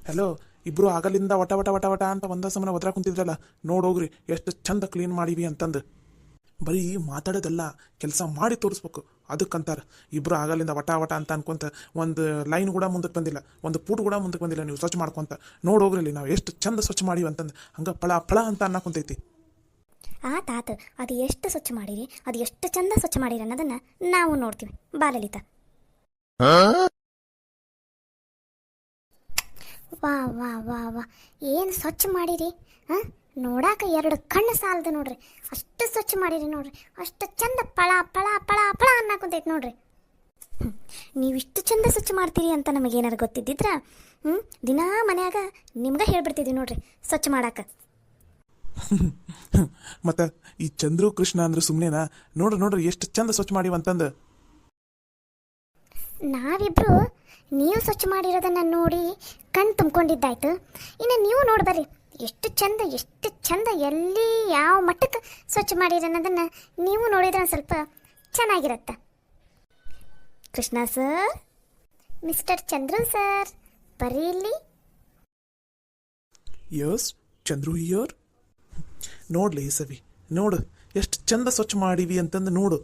Hello, ಇಬ್ರು ಆಗಲಿಂದ ವಟ ವಟ ವಟ ವಟ ಅಂತ ಒಂದ ಸಮನ ಒದ್ರಾ ಕುಂತಿದ್ರಲ್ಲ, ನೋಡೋಗ್ರಿ ಎಷ್ಟು ಚಂದ ಕ್ಲೀನ್ ಮಾಡೀವಿ ಅಂತಂದು. ಬರೀ ಮಾತಾಡೋದಲ್ಲ, ಕೆಲಸ ಮಾಡಿ ತೋರಿಸ್ಬೇಕು. ಅದಕ್ಕಂತಾರ ಇಬ್ರು ಆಗಲಿಂದ ವಟ ವಟ ಅಂತ ಅನ್ಕೊಂತ ಒಂದು ಲೈನ್ ಕೂಡ ಮುಂದಕ್ಕೆ ಬಂದಿಲ್ಲ, ಒಂದು ಪೂಟ್ ಕೂಡ ಮುಂದಕ್ಕೆ ಬಂದಿಲ್ಲ. ನೀವು ಸ್ವಚ್ಛ ಮಾಡ್ಕೊಂತ ನೋಡೋಗ್ರಿ ಇಲ್ಲಿ ನಾವು ಎಷ್ಟು ಚಂದ ಸ್ವಚ್ಛ ಮಾಡೀವಿ ಅಂತಂದು. ಹಂಗೆ ಫಳ ಫಳ ಅಂತ ಅನ್ನಕುಂತೈತಿ. ಆತ ಅದು ಎಷ್ಟು ಸ್ವಚ್ಛ ಮಾಡಿರಿ, ಅದು ಎಷ್ಟು ಚಂದ ಸ್ವಚ್ಛ ಮಾಡಿರಿ ಅನ್ನೋದನ್ನ ನಾವು ನೋಡ್ತೀವಿ. ಬಾಲಲಿತ, ವಾ ವಾ ವಾ ವಾ, ಏನು ಸ್ವಚ್ಛ ಮಾಡಿರಿ. ಹಾಂ, ನೋಡಾಕ ಎರಡು ಕಣ್ಣು ಸಾಲದು ನೋಡ್ರಿ, ಅಷ್ಟು ಸ್ವಚ್ಛ ಮಾಡಿರಿ ನೋಡ್ರಿ. ಅಷ್ಟು ಚಂದ ಫಳ ಫಳ ಫಳ ಫಳ ಅನ್ನಕುಂತೈತಿ ನೋಡ್ರಿ. ನೀವಿಷ್ಟು ಚಂದ ಸ್ವಚ್ಛ ಮಾಡ್ತೀರಿ ಅಂತ ನಮಗೇನಾರು ಗೊತ್ತಿದ್ದಿದ್ರ ದಿನಾ ಮನ್ಯಾಗ ನಿಮ್ಗೆ ಹೇಳ್ಬಿಡ್ತಿದ್ವಿ ನೋಡ್ರಿ ಸ್ವಚ್ಛ ಮಾಡಾಕ. ಮತ್ತ ಈ ಚಂದ್ರು ಕೃಷ್ಣ ಅಂದ್ರೆ ಸುಮ್ಮನೆನಾ? ನೋಡ್ರಿ ನೋಡ್ರಿ ಎಷ್ಟು ಚಂದ ಸ್ವಚ್ಛ ಮಾಡಿವ ಅಂತಂದು. ನಾವಿಬ್ರು ನೀವು ಸ್ವಚ್ಛ ಮಾಡಿರೋದನ್ನ ನೋಡಿ ಕಣ್ ತುಂಬ್ಕೊಂಡಿದ್ದಾಯ್ತು. ಇನ್ನು ನೀವು ನೋಡ್ಬರ್ರಿ ಎಷ್ಟು ಚಂದ ಎಷ್ಟು ಚಂದ, ಎಲ್ಲಿ ಯಾವ ಮಟ್ಟಕ್ಕೆ ಸ್ವಚ್ಛ ಮಾಡಿರಿ ಅನ್ನೋದನ್ನ ನೀವು ನೋಡಿದ್ರೆ ಸ್ವಲ್ಪ ಚೆನ್ನಾಗಿರತ್ತ. Krishna sir, mister Chandru sir, ಬರ್ರಿ ಇಲ್ಲಿ. Yes, Chandru here. ನೋಡ್ಲಿ ಸವಿ, ನೋಡು ಎಷ್ಟು ಚಂದ ಸ್ವಚ್ಛ ಮಾಡೀವಿ ಅಂತಂದು ನೋಡು.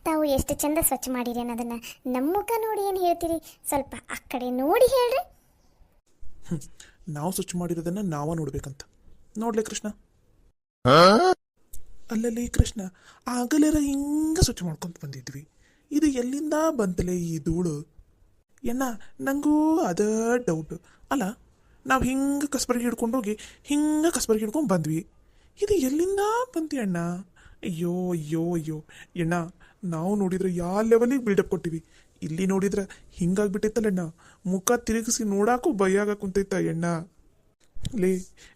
ತಾವು ಎಷ್ಟು ಚಂದ ಸ್ವಚ್ಛ ಮಾಡಿರಿ ಅನ್ನೋದನ್ನ ನಮ್ಮ ಮುಖ ನೋಡಿ ಏನು ಹೇಳ್ತೀರಿ? ಸ್ವಲ್ಪ ಆ ಕಡೆ ನೋಡಿ ಹೇಳ್ರಿ. ನಾವು ಸ್ವಚ್ಛ ಮಾಡಿರೋದನ್ನ ನಾವ ನೋಡ್ಬೇಕಂತ. ನೋಡ್ಲಿ ಕೃಷ್ಣ, ಅಲ್ಲಲ್ಲಿ ಕೃಷ್ಣ, ಆಗಲೇರ ಹಿಂಗ ಸ್ವಚ್ಛ ಮಾಡ್ಕೊಂತ ಬಂದಿದ್ವಿ, ಇದು ಎಲ್ಲಿಂದ ಬಂತಲೇ ಈ ಧೂಳು? ಎಣ್ಣ ನಂಗೂ ಅದ ಡೌಟ್. ಅಲ್ಲ, ನಾವು ಹಿಂಗೆ ಕಸ್ಬರ್ಗಿ ಹಿಡ್ಕೊಂಡೋಗಿ ಹಿಂಗೆ ಕಸ್ಬರ್ಗಿ ಹಿಡ್ಕೊಂಡು ಬಂದ್ವಿ, ಇದು ಎಲ್ಲಿಂದ ಬಂತಿ ಅಣ್ಣ? ಅಯ್ಯೋ ಅಯ್ಯೋ ಅಯ್ಯೋ ಎಣ್ಣ, ನಾವು ನೋಡಿದ್ರೆ ಯಾವ ಲೆವೆಲಿಗೆ ಬಿಲ್ಡಪ್ ಕೊಟ್ಟಿವಿ, ಇಲ್ಲಿ ನೋಡಿದ್ರೆ ಹಿಂಗಾಗ್ಬಿಟ್ಟೈತಲ್ಲ ಮುಖ ತಿರುಗಿಸಿ ನೋಡಾಕು ಭಯ ಕುಂತೈತ ಎಣ್ಣ. ಲೇ,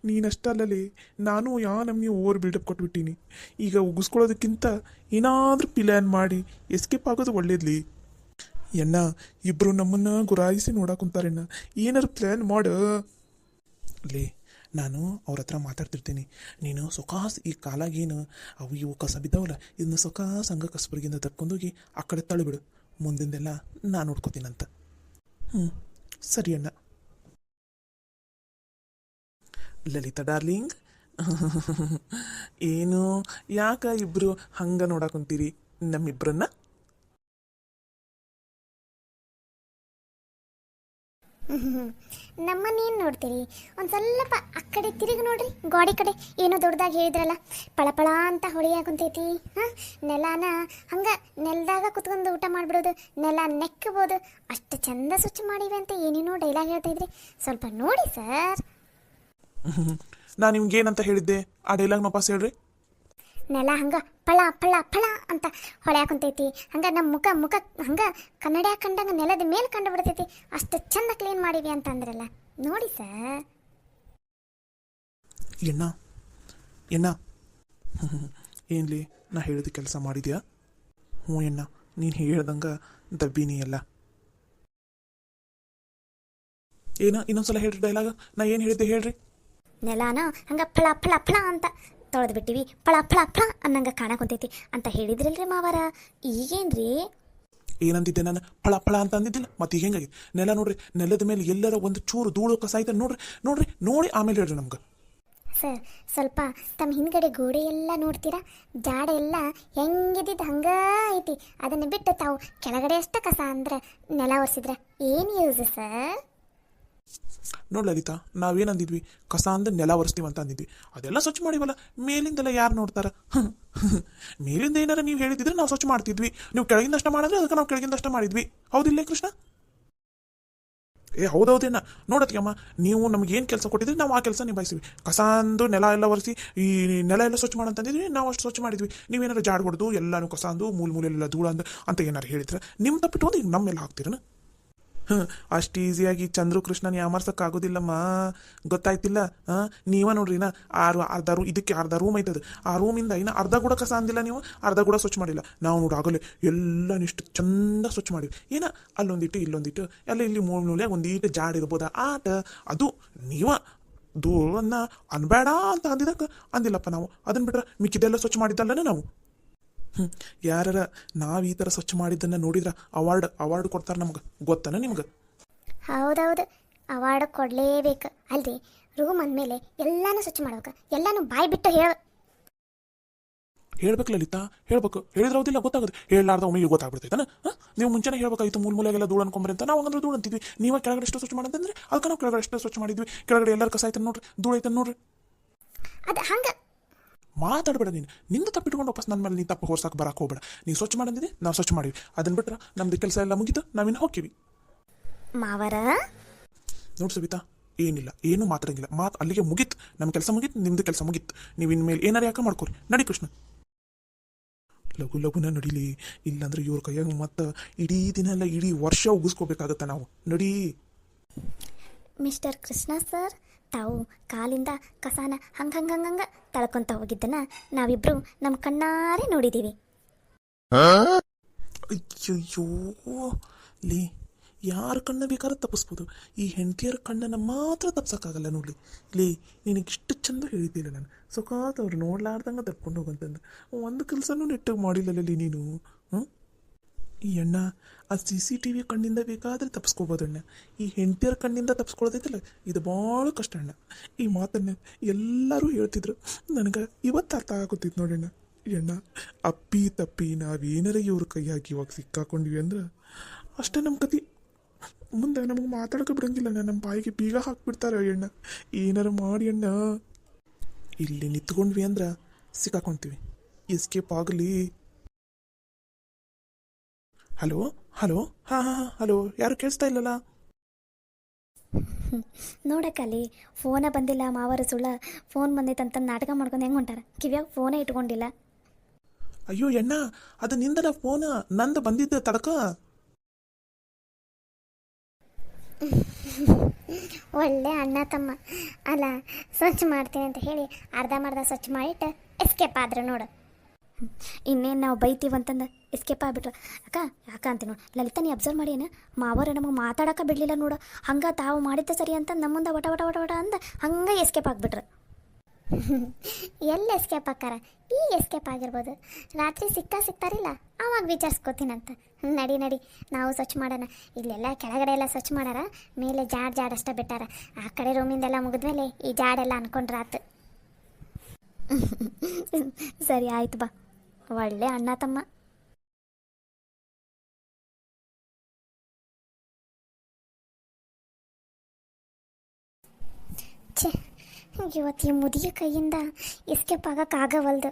ನೀನಷ್ಟಲ್ಲಲೇ, ನಾನು ನಮ್ಗೆ ಓವರ್ ಬಿಲ್ಡಪ್ ಕೊಟ್ಬಿಟ್ಟೀನಿ. ಈಗ ಉಗಿಸ್ಕೊಳ್ಳೋದಕ್ಕಿಂತ ಏನಾದ್ರೂ ಪ್ಲ್ಯಾನ್ ಮಾಡಿ ಎಸ್ಕೇಪ್ ಆಗೋದು ಒಳ್ಳೇದ್ಲಿ. ಎಣ್ಣ, ಇಬ್ರು ನಮ್ಮನ್ನ ಗುರಾಯಿಸಿ ನೋಡಾಕುಂತಾರೆಣ್ಣ, ಏನಾರು ಪ್ಲ್ಯಾನ್ ಮಾಡು. ಲೇ, ನಾನು ಅವ್ರ ಹತ್ರ ಮಾತಾಡ್ತಿರ್ತೀನಿ, ನೀನು ಸೊಕಾಸ್ ಈ ಕಾಲಾಗೇನು ಅವು ಇವು ಕಸ ಬಿದ್ದಾವಲ್ಲ, ಇದನ್ನ ಸೊಕಾಸ್ ಹಂಗ ಕಸಬರ್ಗಿಂದ ತಕ್ಕೊಂಡೋಗಿ ಆ ಕಡೆ ತಳ್ಳಿಬಿಡು, ಮುಂದಿಂದೆಲ್ಲ ನಾನು ನೋಡ್ಕೋತೀನಂತ. ಸರಿ ಅಣ್ಣ. ಲಲಿತಾ ಡಾರ್ಲಿಂಗ್, ಏನು ಯಾಕ ಇಬ್ರು ಹಂಗ ನೋಡಾಕುಂತೀರಿ ನಮ್ಮಿಬ್ರನ್ನ? ನಮ್ಮನ್ನೇನು ನೋಡ್ತೀರಿ? ಒಂದು ಸ್ವಲ್ಪ ಆ ಕಡೆ ತಿರುಗಿ ನೋಡ್ರಿ, ಗೋಡೆ ಕಡೆ ಏನೋ ದೊಡ್ಡದಾಗಿ ಹೇಳಿದ್ರಲ್ಲ, ಪಳಪಳ ಅಂತ ಹೊಳೆಯಾಗುಂತೈತಿ. ಹಾಂ, ನೆಲನ ಹಂಗೆ ನೆಲದಾಗ ಕುತ್ಕೊಂಡು ಊಟ ಮಾಡಿಬಿಡೋದು, ನೆಲ ನೆಕ್ಕಬೋದು, ಅಷ್ಟು ಚಂದ ಸ್ವಚ್ಛ ಮಾಡಿವೆ ಅಂತ ಏನೇನೋ ಡೈಲಾಗ್ ಹೇಳ್ತಾ ಇದ್ರಿ. ಸ್ವಲ್ಪ ನೋಡಿ ಸರ್. ನಾನು ನಿಮ್ಗೇನಂತ ಹೇಳಿದ್ದೆ? ಆ ಡೈಲಾಗ್ ವಾಪಸ್ ಹೇಳ್ರಿ. ನೆಲ ಹಂಗ ಫಳ ಫಳ ಫಳ ಅಂತ ಹೊಳ್ಯಾಕುಂತೈತಿ, ಹಂಗ ನಮ್ಮ ಮುಖ ಹಂಗ ಕನ್ನಡ ಕಂಡಂಗ ನೆಲದ ಮೇಲೆ ಕಂಡು ಬಿಡ್ತೈತಿ, ಅಷ್ಟು ಚಂದ ಕ್ಲೀನ್ ಮಾಡಿವಿ ಅಂತ ಅಂದ್ರಲ್ಲ, ನೋಡಿ ಸರ್. ಎಣ್ಣ ಎಣ್ಣ, ಏನ್ಲಿ ನಾ ಹೇಳಿದ ಕೆಲಸ ಮಾಡಿದ್ಯಾ? ಹ್ಞೂ ಎಣ್ಣ, ನೀನು ಹೇಳ್ದಂಗ ದಬ್ಬಿನಿ ಎಲ್ಲ. ಇನ್ನೊಂದ್ಸಲ ಹೇಳ್ರಿ ಡೈಲಾಗ, ನಾ ಏನು ಹೇಳಿದ್ದೆ ಹೇಳ್ರಿ. ನೆಲಾನ ಹಂಗ ಫಳ ಫಳ ಫಳ ಅಂತ ತೊಳೆದು ಬಿಟ್ಟಿವಿ, ಫಳ ಫಳ ಫಳ ಅನ್ನಂಗ ಕಾಣಕುಂತೈತಿ ಅಂತ ಹೇಳಿದ್ರಲ್ರಿ ಮಾವಾರ. ಈಗೇನ್ರಿ ಏನಂತಿದ್ದೆ ನಾನು? ಫಳ ಫಳ ಅಂತ ಅಂದಿದ್ದಿಲ್ಲ, ಮತ್ತೆ ಈಗ ಹೆಂಗಾಗಿದೆ ನೆಲ ನೋಡ್ರಿ, ನೆಲದ ಮೇಲೆ ಎಲ್ಲರ ಒಂದು ಚೂರು ಧೂಳು ಕಸ ಐತೆ ನೋಡ್ರಿ, ನೋಡ್ರಿ ನೋಡಿ ಆಮೇಲೆ ಹೇಳ್ರಿ ನಮ್ಗೆ. ಸರ್, ಸ್ವಲ್ಪ ತಮ್ಮ ಹಿಂದ್ಗಡೆ ಗೋಡೆ ಎಲ್ಲ ನೋಡ್ತೀರಾ? ಜಾಡ ಎಲ್ಲ ಹೆಂಗಿದ್ದಿದ್ದು ಹಂಗ ಐತಿ, ಅದನ್ನು ಬಿಟ್ಟು ತಾವು ಕೆಳಗಡೆ ಅಷ್ಟ ಕಸ ಅಂದ್ರೆ ನೆಲ ಒರೆಸಿದ್ರೆ ಏನು ಯೂಸ್ ಸರ್? ನೋಡ್ ಲಲಿತಾ, ನಾವೇನಂದಿದ್ವಿ? ಕಸ ಅಂದ್ರೆ ನೆಲ ಒರೆಸ್ತೀವಿ ಅಂತ ಅಂದಿದ್ವಿ, ಅದೆಲ್ಲ ಸ್ವಚ್ಛ ಮಾಡಿವಲ್ಲ, ಮೇಲಿಂದೆಲ್ಲ ಯಾರು ನೋಡ್ತಾರ? ಮೇಲಿಂದ ಏನಾರ ನೀವು ಹೇಳಿದ್ರೆ ನಾವು ಸ್ವಚ್ಛ ಮಾಡ್ತಿದ್ವಿ, ನೀವು ಕೆಳಗಿಂದಷ್ಟ ಮಾಡಿದ್ರೆ ಅದಕ್ಕೆ ನಾವು ಕೆಳಗಿಂದಷ್ಟ ಮಾಡಿದ್ವಿ. ಹೌದಿಲ್ಲ ಕೃಷ್ಣ? ಹೌದೌದೇನ? ನೋಡತ್ತೀಯಮ್ಮ, ನೀವು ನಮ್ಗೆ ಏನು ಕೆಲಸ ಕೊಟ್ಟಿದ್ರಿ ನಾವು ಆ ಕೆಲಸ ನಿಭಾಯಿಸಿವಿ. ಕಸ ಅಂದು ನೆಲ ಎಲ್ಲ ಒರೆಸಿ ಈ ನೆಲ ಎಲ್ಲ ಸ್ವಚ್ಛ ಮಾಡಂತಂದಿದ್ವಿ, ನಾವು ಅಷ್ಟು ಸ್ವಚ್ಛ ಮಾಡಿದ್ವಿ. ನೀವೇನಾರು ಜಾಡ್ ಹೊಡೆದು ಎಲ್ಲಾನು ಕಸ ಅಂದು ಮೂಲೆಲ್ಲ ಧೂಳ ಅಂದು ಅಂತ ಏನಾರು ಹೇಳಿದ್ರೆ ನಿಮ್ಮ ತಪ್ಪಿಟ್ಟು ಹೋದ್ರೆ ಈಗ ನಮ್ಮೆಲ್ಲ ಹಾಕ್ತೀರನ? ಅಷ್ಟು ಈಸಿಯಾಗಿ ಚಂದ್ರು ಕೃಷ್ಣನ ಯಾಮರ್ಸಕ್ಕಾಗೋದಿಲ್ಲಮ್ಮ, ಗೊತ್ತಾಯ್ತಿಲ್ಲ? ನೀವ ನೋಡ್ರಿನ ಅರ್ಧ ಇದಕ್ಕೆ ಅರ್ಧ ರೂಮ್ ಐತದ, ಆ ರೂಮಿಂದ ಇನ್ನು ಅರ್ಧ ಕೂಡ ಕಸ ಅಂದಿಲ್ಲ, ನೀವು ಅರ್ಧ ಕೂಡ ಸ್ವಚ್ಛ ಮಾಡಿಲ್ಲ. ನಾವು ನೋಡಿ ಆಗಲೇ ಎಲ್ಲ ಇಷ್ಟು ಚಂದ ಸ್ವಚ್ಛ ಮಾಡಿವಿ. ಏನ ಅಲ್ಲೊಂದಿಟ್ಟು ಇಲ್ಲೊಂದಿಟ್ಟು ಎಲ್ಲ ಇಲ್ಲಿ ಮೂಲೆ ಒಂದೀಟು ಜಾಡ್ ಇರ್ಬೋದ ಆಟ, ಅದು ನೀವ ಧೂಳನ್ನ ಅನ್ಬೇಡ ಅಂತ ಅಂದಿದ್ದಕ್ಕೆ ಅಂದಿಲ್ಲಪ್ಪ ನಾವು. ಅದನ್ನ ಬಿಟ್ರೆ ಮಿಕ್ಕಿದೆಲ್ಲ ಸ್ವಚ್ಛ ಮಾಡಿದ್ದಲ್ಲನೇ ನಾವು. ಯಾರ ನಾವು ಈ ಥರ ಸ್ವಚ್ಛ ಮಾಡಿದ್ದನ್ನು ನೋಡಿದ್ರೆ ಅವಾರ್ಡ್ ಕೊಡ್ತಾರೆ ನಮ್ಗೆ, ಗೊತ್ತಾನ ನಿಮ್ಗೆ? ಹೌದೌದು, ಅವಾರ್ಡ್ ಕೊಡಲೇಬೇಕು ಅಲ್ರಿ. ರೂಮ್ ಅಂದಮೇಲೆ ಎಲ್ಲಾನು ಸ್ವಚ್ಛ ಮಾಡ್ಬೇಕು, ಎಲ್ಲಾನು ಬಾಯಿ ಬಿಟ್ಟು ಹೇಳ್ಬೇಕು ಲಲಿತಾ, ಹೇಳ್ಬೇಕು. ಹೇಳಿದ್ರೆ ಹೌದಿಲ್ಲ ಗೊತ್ತಾಗುತ್ತೆ, ಹೇಳಲಾರ್ದ ಒಮ್ಮೆಗೆ ಗೊತ್ತಾಗ್ಬಿಡ್ತೈತಾನ. ನೀವು ಮುಂಚೆನೇ ಹೇಳ್ಬೇಕಾಗಿತ್ತು, ಮೂಲೆಗೆಲ್ಲ ಧೂಳು ಅನ್ಕೊಂಬರಿ ಅಂತ. ನಾವು ಹಂಗಂದ್ರೆ ಧೂಳು ಅಂತಿದ್ವಿ, ನೀವೇ ಕೆಳಗಡೆ ಎಷ್ಟು ಸ್ವಚ್ಛ ಮಾಡಂತಂದ್ರೆ ಅದಕ್ಕೆ ನಾವು ಕೆಳಗಡೆ ಎಷ್ಟು ಸ್ವಚ್ಛ ಮಾಡಿದ್ವಿ. ಕೆಳಗಡೆ ಎಲ್ಲರ ಕಸ ಆಯ್ತಾನೆ ನೋಡ್ರಿ, ಧೂಳು ಐತನ ನೋಡ್ರಿ. ಅದು ಹಂಗೆ ಮಾತಾಡ್ಬೇಡ ನೀನು. ನಿಂದು ತಪ್ಪಿಟ್ಕೊಂಡು ವಾಪಸ್ ನನ್ನ ಮೇಲೆ ನೀನು ತಪ್ಪು ಹೊರ್ಸಕ್ಕೆ ಬರಕ್ಕೆ ಹೋಗ್ಬೇಡ. ನೀವು ಸ್ವಚ್ಛ ಮಾಡಂದಿದೆ, ನಾವು ಸ್ವಚ್ಛ ಮಾಡಿವಿ. ಅದನ್ನ ಬಿಟ್ರೆ ನಮ್ದು ಕೆಲಸ ಎಲ್ಲ ಮುಗಿತು, ನಾವಿನ್ನು ಹೋಗ್ತೀವಿ. ಮಾವರ ನೋಡಿ ಸವಿತಾ, ಏನಿಲ್ಲ, ಏನು ಮಾತಾಡಂಗಿಲ್ಲ. ಮಾತು ಅಲ್ಲಿಗೆ ಮುಗೀತು. ನಮ್ಮ ಕೆಲಸ ಮುಗೀತು, ನಿಮ್ದು ಕೆಲಸ ಮುಗೀತು. ನೀವು ಇನ್ಮೇಲೆ ಏನಾರು ಯಾಕೆ ಮಾಡ್ಕೊರಿ. ನಡಿ ಕೃಷ್ಣ, ಲಘು ಲಘುನ ನಡಿಲಿ. ಇಲ್ಲಾಂದ್ರೆ ಇವ್ರ ಕೈಯಾಗ ಮತ್ತೆ ಇಡೀ ದಿನ ಎಲ್ಲ ಇಡೀ ವರ್ಷ ಉಗಿಸ್ಕೋಬೇಕಾಗತ್ತೆ ನಾವು. ನಡಿ. ಮಿಸ್ಟರ್ ಕೃಷ್ಣ ಸರ್, ತಾವು ಕಾಲಿಂದ ಕಸಾನ ಹಂಗಂಗಂಗಂಗ ತಳ್ಕೊಂತ ಹೋಗಿದ್ದನ್ನ ನಾವಿಬ್ರು ನಮ್ಮ ಕಣ್ಣಾರೆ ನೋಡಿದ್ದೀವಿ. ಅಯ್ಯಯ್ಯೋ ಲೇ, ಯಾರ ಕಣ್ಣ ಬೇಕಾದ್ರೆ ತಪ್ಪಿಸ್ಬೋದು, ಈ ಹೆಂಡತಿಯರ ಕಣ್ಣನ್ನು ಮಾತ್ರ ತಪ್ಸಕ್ಕಾಗಲ್ಲ ನೋಡ್ಲಿ. ಲೇ, ನಿನಗಿಷ್ಟು ಚಂದ ಹೇಳಿದ್ದಿಲ್ಲ ನಾನು, ಸುಖಾತ್ ಅವ್ರು ನೋಡ್ಲಾರ್ದಂಗೆ ತಪ್ಕೊಂಡು ಹೋಗಂತಂದು ಒಂದು ಕೆಲಸನೂ ನೆಟ್ಟಿಗೆ ಮಾಡಿಲ್ಲಲ್ಲಿ ನೀನು. ಈ ಅಣ್ಣ ಆ CCTV ಕಣ್ಣಿಂದ ಬೇಕಾದರೆ ತಪ್ಪಿಸ್ಕೋಬೋದು ಅಣ್ಣ. ಈ ಹೆಂಡತಿಯರ ಕಣ್ಣಿಂದ ತಪ್ಪಿಸ್ಕೊಳ್ಳೋದೈತಲ್ಲ, ಇದು ಭಾಳ ಕಷ್ಟ ಅಣ್ಣ. ಈ ಮಾತನ್ನು ಎಲ್ಲರೂ ಹೇಳ್ತಿದ್ರು, ನನಗೆ ಇವತ್ತು ಅರ್ಥ ಆಗುತ್ತಿತ್ತು ನೋಡಣ್ಣ. ಅಣ್ಣ, ಅಪ್ಪಿ ತಪ್ಪಿ ನಾವೇನಾರ ಇವ್ರ ಕೈಯಾಗಿ ಇವಾಗ ಸಿಕ್ಕಾಕೊಂಡ್ವಿ ಅಂದ್ರೆ ಅಷ್ಟೇ ನಮ್ಮ ಕತೆ. ಮುಂದೆ ನಮಗೆ ಮಾತಾಡೋಕೆ ಬಿಡಂಗಿಲ್ಲ ಅಣ್ಣ, ನಮ್ಮ ಬಾಯಿಗೆ ಬೀಗ ಹಾಕ್ಬಿಡ್ತಾರೆ ಅಣ್ಣ. ಏನಾರ ಮಾಡಿ ಅಣ್ಣ, ಇಲ್ಲಿ ನಿಂತ್ಕೊಂಡ್ವಿ ಅಂದ್ರೆ ಸಿಕ್ಕಾಕೊಂತೀವಿ. ಎಸ್ಕೇಪ್ ಆಗಲಿ. ಹಲೋ ಹಲೋ, ಹಾಂ ಹಾಂ ಹಾಂ, ಹಲೋ, ಯಾರು ಕೇಳಿಸ್ತಾ ಇಲ್ಲಲ್ಲ? ನೋಡಕ್ಕಲ್ಲಿ ಫೋನ ಬಂದಿಲ್ಲ, ಮಾವರ ಸುಳ್ಳ ಫೋನ್ ಬಂದೈತಂತ ನಾಟಕ ಮಾಡ್ಕೊಂಡು ಹೆಂಗೆ ಹೊಂಟಾರ, ಕಿವ್ಯಾಗ ಫೋನೇ ಇಟ್ಕೊಂಡಿಲ್ಲ. ಅಯ್ಯೋ ಅಣ್ಣ, ಅದು ನಿಂದಲ್ಲ ಫೋನ, ನಂದು ಬಂದಿದ್ದ ತಡಕ. ಒಳ್ಳೆ ಅಣ್ಣ ತಮ್ಮ ಅಲ್ಲ, ಸ್ವಚ್ಛ ಮಾಡ್ತೀನಿ ಅಂತ ಹೇಳಿ ಅರ್ಧಂಬರ್ಧ ಸ್ವಚ್ಛ ಮಾಡಿಟ್ಟು ಎಸ್ಕೇಪ್ ಆದ್ರೆ ನೋಡು. ಇನ್ನೇನು ನಾವು ಬೈತೀವಂತಂದು ಎಸ್ಕೇಪ್ ಆಗ್ಬಿಟ್ರು. ಯಾಕ ಅಂತೀನಿ ನೋಡು ಲಲಿತಾ, ನೀ ಅಬ್ಸರ್ವ್ ಮಾಡಿ, ಏನು ಮಾವರು ನಮಗೆ ಮಾತಾಡೋಕೆ ಬಿಡಲಿಲ್ಲ ನೋಡು. ಹಂಗೆ ತಾವು ಮಾಡಿದ್ದೆ ಸರಿ ಅಂತ ನಮ್ಮಂದ ವಟ ವಟ ವಟ ವಟ ಅಂದ ಹಂಗೆ ಎಸ್ಕೇಪ್ ಆಗಿಬಿಟ್ರು. ಎಲ್ಲಿ ಎಸ್ಕೇಪ್ ಆಕ್ಕಾರ, ಈಗ ಎಸ್ಕೇಪ್ ಆಗಿರ್ಬೋದು. ರಾತ್ರಿ ಸಿಗ್ತಾರಿಲ್ಲ, ಆವಾಗ ವಿಚಾರಿಸ್ಕೋತೀನಂತ. ನಡಿ ನಡಿ, ನಾವು ಸ್ವಚ್ಛ ಮಾಡೋಣ. ಇಲ್ಲೆಲ್ಲ ಕೆಳಗಡೆ ಎಲ್ಲ ಸ್ವಚ್ಛ ಮಾಡಾರ, ಮೇಲೆ ಜಾಡ್ ಅಷ್ಟೇ ಬಿಟ್ಟಾರ. ಆ ಕಡೆ ರೂಮಿಂದೆಲ್ಲ ಮುಗಿದ್ಮೇಲೆ ಈ ಜಾಡೆಲ್ಲ ಅನ್ಕೊಂಡ್ರಾತು. ಸರಿ ಆಯ್ತು ಬಾ, ಒಳ್ಳೆ ಅಣ್ಣ ತಮ್ಮ. ಛೇ, ಇವತ್ತು ಈ ಮುದಿಯ ಕೈಯಿಂದ ಎಸ್ಕೇಪ್ ಆಗಕ್ಕಾಗವಲ್ದು.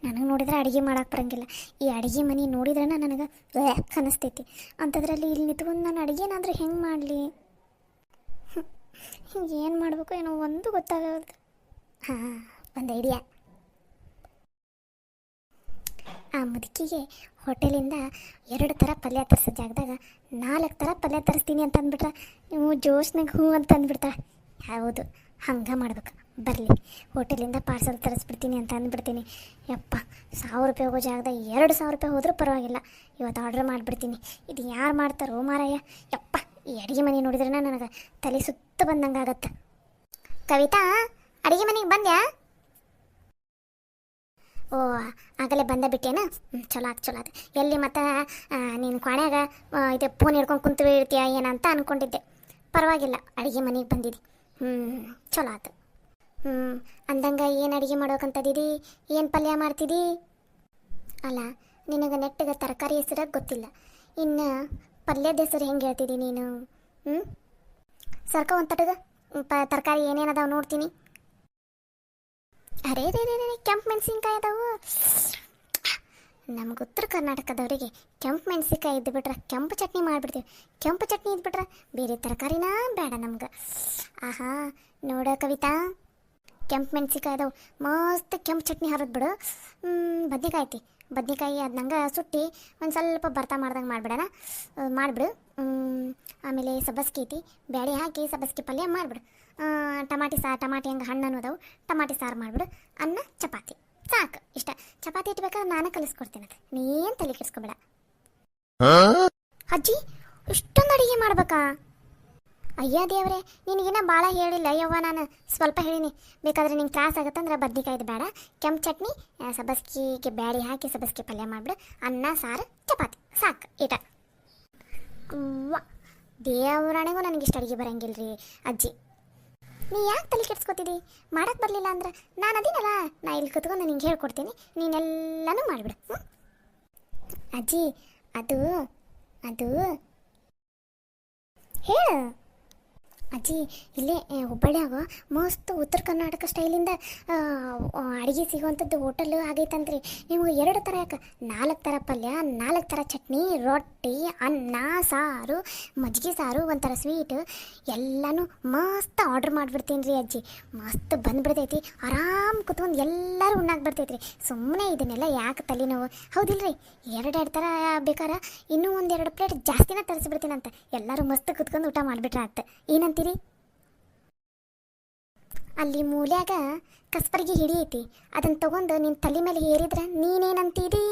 ನನಗೆ ನೋಡಿದ್ರೆ ಅಡುಗೆ ಮಾಡೋಕೆ ಬರಂಗಿಲ್ಲ. ಈ ಅಡುಗೆ ಮನೆ ನೋಡಿದ್ರೆ ನನಗೆ ರ್ಯಾಕ್ ಅನ್ನಿಸ್ತೈತಿ. ಅಂಥದ್ರಲ್ಲಿ ಇಲ್ಲಿ ನಿಂತ್ಕೊಂಡು ನಾನು ಅಡುಗೆನಾದ್ರೂ ಹೆಂಗೆ ಮಾಡಲಿ, ಏನು ಮಾಡಬೇಕು ಏನೋ ಒಂದು ಗೊತ್ತಾಗಲ್ದು. ಹಾಂ, ಒಂದು ಐಡಿಯಾ. ಆ ಮುದುಕಿಗೆ ಹೋಟೆಲಿಂದ 2 ಥರ ಪಲ್ಯ ತರಿಸೋ ಜಾಗದಾಗ 4 ಥರ ಪಲ್ಯ ತರಿಸ್ತೀನಿ ಅಂತ ಅಂದ್ಬಿಟ್ರೆ ನೀವು ಜೋಶ್ನಾಗ ಹ್ಞೂ ಅಂತ ಅಂದ್ಬಿಡ್ತಾರೆ. ಹೌದು, ಹಂಗೆ ಮಾಡ್ಬೇಕು. ಬರಲಿ, ಹೋಟೆಲಿಂದ ಪಾರ್ಸಲ್ ತರಿಸ್ಬಿಡ್ತೀನಿ ಅಂತ ಅಂದ್ಬಿಡ್ತೀನಿ. ಯಪ್ಪ, 1000 ರೂಪಾಯಿ ಹೋಗೋ ಜಾಗದಾಗ 2000 ರೂಪಾಯಿ ಹೋದರೂ ಪರವಾಗಿಲ್ಲ, ಇವತ್ತು ಆರ್ಡ್ರ್ ಮಾಡಿಬಿಡ್ತೀನಿ. ಇದು ಯಾರು ಮಾಡ್ತಾರೋ ಮಾರಾಯ. ಯಪ್ಪ, ಈ ಅಡುಗೆ ಮನೆ ನೋಡಿದ್ರೆ ನನಗೆ ತಲೆ ಸುತ್ತ ಬಂದಂಗೆ ಆಗತ್ತೆ. ಕವಿತಾ, ಅಡುಗೆ ಮನೆಗೆ ಬಂದ್ಯಾ? ಓ, ಆಗಲೇ ಬಿಟ್ಟೇನ? ಚಲೋ ಆತು. ಎಲ್ಲಿ ಮತ್ತೆ ನೀನು ಕೊನೆಯಾಗ ಇದು ಫೋನ್ ಹಿಡ್ಕೊಂಡು ಕುಂತು ಇರ್ತೀಯ ಏನಂತ ಅಂದ್ಕೊಂಡಿದ್ದೆ. ಪರವಾಗಿಲ್ಲ, ಅಡುಗೆ ಮನೆಗೆ ಬಂದಿದ್ದಿ. ಚಲೋ ಆತು. ಅಂದಂಗೆ ಏನು ಅಡುಗೆ ಮಾಡ್ಬೇಕಂತದಿದಿ, ಏನು ಪಲ್ಯ ಮಾಡ್ತಿದ್ದಿ? ಅಲ್ಲ, ನಿನಗೆ ನೆಟ್ಟಿಗೆ ತರಕಾರಿ ಹೆಸರು ಗೊತ್ತಿಲ್ಲ, ಇನ್ನು ಪಲ್ಯದ ಹೆಸರು ಹೆಂಗೆ ಹೇಳ್ತಿದ್ದಿ ನೀನು? ಸರ್ಕ ಒಂದು ತಟಗ ತರಕಾರಿ ಏನೇನದಾವ ನೋಡ್ತೀನಿ. ಅರೇ ರೇ ರೇ ರೇ, ಕೆಂಪು ಮೆಣಸಿನ್ಕಾಯಿ ಅದಾವು. ನಮ್ಗೆ ಉತ್ತರ ಕರ್ನಾಟಕದವರಿಗೆ ಕೆಂಪು ಮೆಣಸಿನ್ಕಾಯಿ ಇದ್ದುಬಿಟ್ರೆ ಕೆಂಪು ಚಟ್ನಿ ಮಾಡಿಬಿಡ್ತೀವಿ. ಕೆಂಪು ಚಟ್ನಿ ಇದ್ಬಿಟ್ರೆ ಬೇರೆ ತರಕಾರಿನ ಬೇಡ ನಮ್ಗೆ. ಆಹಾ, ನೋಡ ಕವಿತಾ, ಕೆಂಪು ಮೆಣಸಿನ್ಕಾಯಿ ಅದಾವು, ಮಸ್ತ್ ಕೆಂಪು ಚಟ್ನಿ ಹರಿದ್ಬಿಡು. ಬದ್ನಿಕಾಯಿ ಅದನ್ನಂಗೆ ಸುಟ್ಟಿ ಒಂದು ಸ್ವಲ್ಪ ಬರ್ತಾ ಮಾಡ್ದಂಗೆ ಮಾಡಿಬಿಡು. ಆಮೇಲೆ ಸಬ್ಬಸ್ಗೆ ಐತಿ, ಬ್ಯಾಳೆ ಹಾಕಿ ಸಬ್ಬಸ್ಗೆ ಪಲ್ಯ ಮಾಡಿಬಿಡು. ಟಮಾಟಿ ಹಂಗೆ ಹಣ್ಣು ಅನ್ನೋದವು, ಟಮಾಟಿ ಸಾರು ಮಾಡಿಬಿಡು. ಅನ್ನ ಚಪಾತಿ ಸಾಕು, ಇಷ್ಟ. ಚಪಾತಿ ಇಟ್ಬೇಕಾದ್ರೆ ನಾನು ಕಲಿಸ್ಕೊಡ್ತೀನಿ, ಅದು ನೀನು ತಲೆ ಕೆಡಿಸ್ಕೊಬೇಡ. ಅಜ್ಜಿ, ಇಷ್ಟೊಂದು ಅಡುಗೆ ಮಾಡ್ಬೇಕಾ? ಅಯ್ಯ ದೇವ್ರೆ, ನಿನಗಿನ್ನ ಭಾಳ ಹೇಳಿಲ್ಲ ಯವ್ವ, ನಾನು ಸ್ವಲ್ಪ ಹೇಳಿನಿ. ಬೇಕಾದ್ರೆ ನಿಂಗೆ ತ್ರಾಸ ಆಗುತ್ತಂದ್ರೆ ಬದ್ನಿಕಾಯ್ದು ಬೇಡ, ಕೆಂಪು ಚಟ್ನಿ, ಸಬ್ಬಸ್ಗಿಗೆ ಬ್ಯಾಡಿ ಹಾಕಿ ಸಬ್ಬಸ್ಗೆ ಪಲ್ಯ ಮಾಡಿಬಿಡು. ಅನ್ನ ಸಾರು ಚಪಾತಿ ಸಾಕು, ಇಟ. ದೇವರಾಣೆಗೂ ನನಗೆ ಇಷ್ಟ ಅಡುಗೆ ಬರಂಗಿಲ್ರಿ ಅಜ್ಜಿ. ನೀ ಯಾಕೆ ತಲೆ ಕೆಡ್ಸ್ಕೊತಿದ್ದಿ? ಮಾಡಕ್ಕೆ ಬರಲಿಲ್ಲ ಅಂದ್ರೆ ನಾನು ಅದಿನಲ್ಲ, ನಾ ಇಲ್ಲಿ ಕುತ್ಕೊಂಡು ನಿಂಗೆ ಹೇಳ್ಕೊಡ್ತೀನಿ, ನೀನೆಲ್ಲನೂ ಮಾಡಿಬಿಡು. ಅಜ್ಜಿ ಅದು ಅದು ಹೇಳು ಅಜ್ಜಿ. ಇಲ್ಲೇ ಹುಬ್ಬಳ್ಳಿಯಾಗ ಮಸ್ತ್ ಉತ್ತರ ಕರ್ನಾಟಕ ಸ್ಟೈಲಿಂದ ಅಡುಗೆ ಸಿಗುವಂಥದ್ದು ಹೋಟೆಲ್ ಆಗೈತಂತ್ರಿ. ನಿಮ್ಗೆ 2 ಥರ ಯಾಕೆ 4 ಥರ ಪಲ್ಯ, 4 ಥರ ಚಟ್ನಿ, ರೊಟ್ಟಿ, ಅನ್ನ, ಸಾರು, ಮಜ್ಜಿಗೆ ಸಾರು, ಒಂಥರ ಸ್ವೀಟ್ ಎಲ್ಲನೂ ಮಸ್ತ್ ಆರ್ಡ್ರ್ ಮಾಡಿಬಿಡ್ತೀನಿ ರೀ ಅಜ್ಜಿ. ಮಸ್ತ್ ಬಂದುಬಿಡ್ತೈತಿ, ಆರಾಮ್ ಕುತ್ಕೊಂಡು ಎಲ್ಲರೂ ಉಣ್ಣಾಕ್ ಬರ್ತೈತ್ರಿ. ಸುಮ್ಮನೆ ಇದನ್ನೆಲ್ಲ ಯಾಕೆ ತಲೆನೋವು? ಹೌದಿಲ್ರಿ? 2 ಥರ ಬೇಕಾರ ಇನ್ನೂ 1-2 ಪ್ಲೇಟ್ ಜಾಸ್ತಿನ ತರಿಸ್ಬಿಡ್ತೀನಂತ. ಎಲ್ಲರೂ ಮಸ್ತ್ ಕುತ್ಕೊಂಡು ಊಟ ಮಾಡಿಬಿಟ್ರೆ ಆತ. ಏನಂತೀರಿ? ಅಲ್ಲಿ ಮೂಲ್ಯಾಗ ಕಸ್ಬರ್ಗಿ ಹಿಡಿ ಐತಿ, ಅದನ್ನ ತಗೊಂಡು ನಿನ್ನ ತಲೆ ಮೇಲೆ ಹೇರಿದ್ರೆ ನೀನೇನಂತೀರಿ?